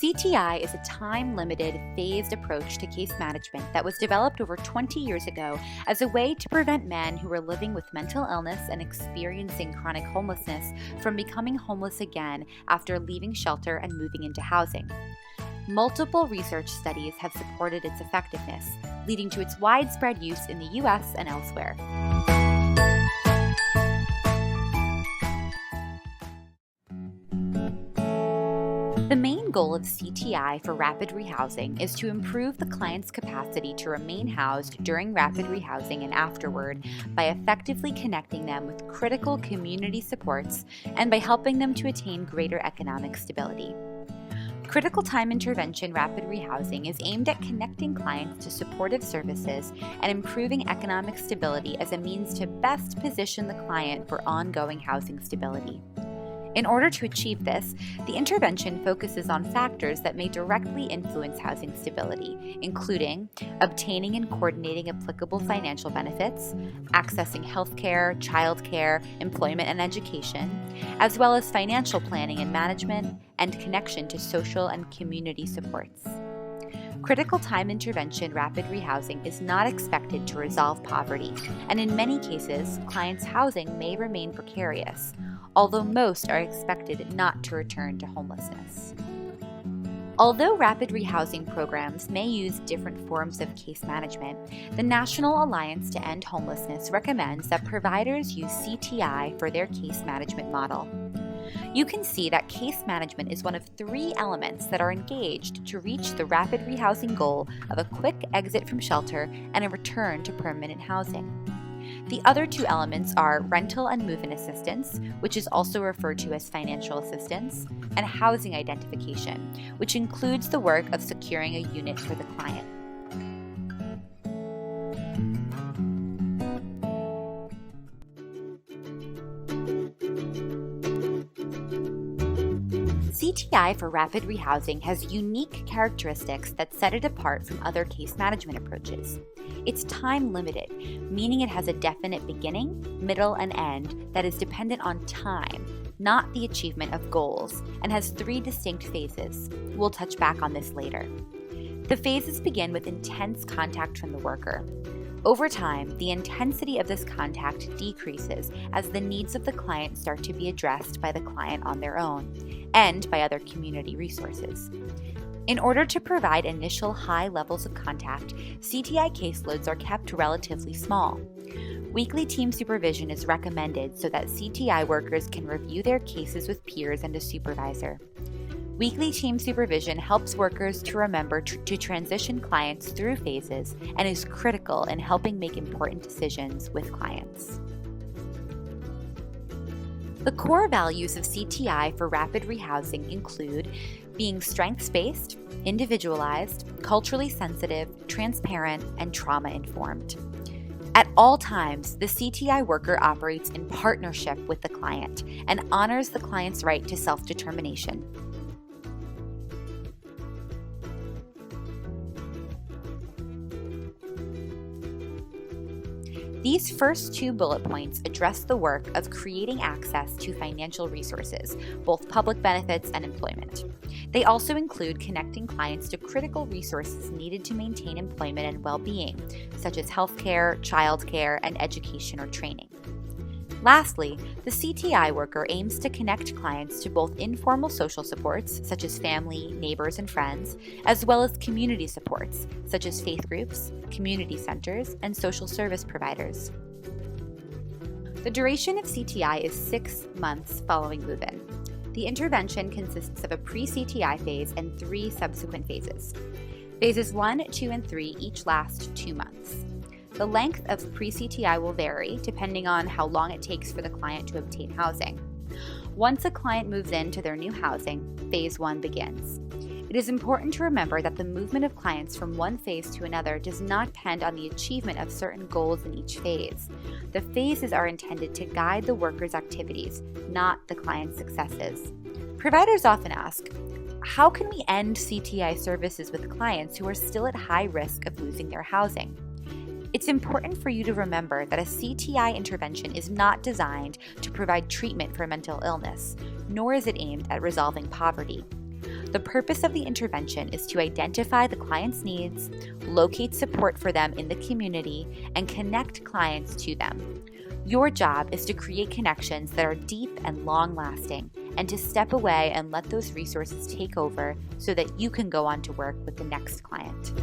CTI is a time-limited, phased approach to case management that was developed over 20 years ago as a way to prevent men who were living with mental illness and experiencing chronic homelessness from becoming homeless again after leaving shelter and moving into housing. Multiple research studies have supported its effectiveness, leading to its widespread use in the US and elsewhere. The main goal of CTI for rapid rehousing is to improve the client's capacity to remain housed during rapid rehousing and afterward by effectively connecting them with critical community supports and by helping them to attain greater economic stability. Critical time intervention rapid rehousing is aimed at connecting clients to supportive services and improving economic stability as a means to best position the client for ongoing housing stability. In order to achieve this, the intervention focuses on factors that may directly influence housing stability, including obtaining and coordinating applicable financial benefits, accessing healthcare, childcare, employment, and education, as well as financial planning and management, and connection to social and community supports. Critical time intervention rapid rehousing is not expected to resolve poverty, and in many cases, clients' housing may remain precarious, although most are expected not to return to homelessness. Although rapid rehousing programs may use different forms of case management, the National Alliance to End Homelessness recommends that providers use CTI for their case management model. You can see that case management is one of 3 elements that are engaged to reach the rapid rehousing goal of a quick exit from shelter and a return to permanent housing. The other 2 elements are rental and move-in assistance, which is also referred to as financial assistance, and housing identification, which includes the work of securing a unit for the client. CTI for rapid rehousing has unique characteristics that set it apart from other case management approaches. It's time-limited, meaning it has a definite beginning, middle, and end that is dependent on time, not the achievement of goals, and has 3 distinct phases. We'll touch back on this later. The phases begin with intense contact from the worker. Over time, the intensity of this contact decreases as the needs of the client start to be addressed by the client on their own and by other community resources. In order to provide initial high levels of contact, CTI caseloads are kept relatively small. Weekly team supervision is recommended so that CTI workers can review their cases with peers and a supervisor. Weekly team supervision helps workers to remember to transition clients through phases and is critical in helping make important decisions with clients. The core values of CTI for rapid rehousing include being strengths-based, individualized, culturally sensitive, transparent, and trauma-informed. At all times, the CTI worker operates in partnership with the client and honors the client's right to self-determination. These first 2 bullet points address the work of creating access to financial resources, both public benefits and employment. They also include connecting clients to critical resources needed to maintain employment and well-being, such as healthcare, childcare, and education or training. Lastly, the CTI worker aims to connect clients to both informal social supports, such as family, neighbors, and friends, as well as community supports, such as faith groups, community centers, and social service providers. The duration of CTI is 6 months following move-in. The intervention consists of a pre-CTI phase and 3 subsequent phases. Phases 1, 2, and 3 each last 2 months. The length of pre-CTI will vary depending on how long it takes for the client to obtain housing. Once a client moves into their new housing, Phase 1 begins. It is important to remember that the movement of clients from one phase to another does not depend on the achievement of certain goals in each phase. The phases are intended to guide the worker's activities, not the client's successes. Providers often ask, how can we end CTI services with clients who are still at high risk of losing their housing? It's important for you to remember that a CTI intervention is not designed to provide treatment for mental illness, nor is it aimed at resolving poverty. The purpose of the intervention is to identify the client's needs, locate support for them in the community, and connect clients to them. Your job is to create connections that are deep and long-lasting, and to step away and let those resources take over so that you can go on to work with the next client.